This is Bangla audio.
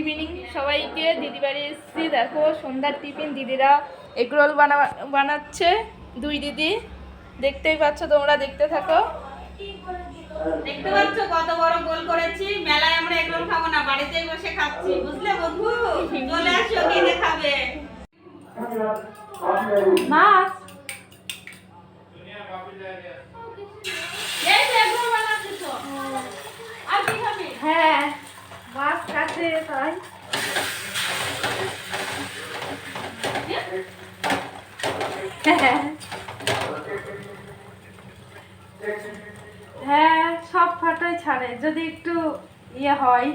ইভিনিং সবাইকে। দিদি বাড়ি এসেছি, দেখো সন্ধ্যার টিফিন দিদিরা এগরোল বানাচ্ছে। দুই দিদি, দেখতেই পাচ্ছ তোমরা, দেখতে থাকো। দেখতে পাচ্ছ কত বড় গোল করেছি। মেলায় আমরা এগরোল খাবো না, বাড়িতেই বসে খাচ্ছি, বুঝলে বন্ধু? চলে আসো, কিনে খাবে। মাছ এই যে এগরোল বানাচ্ছি তো। আর কি খাবি? হ্যাঁ, মাছ কাটে তাই। হ্যাঁ, সব ফটোই ছাড়ে যদি একটু ইয়ে হয়।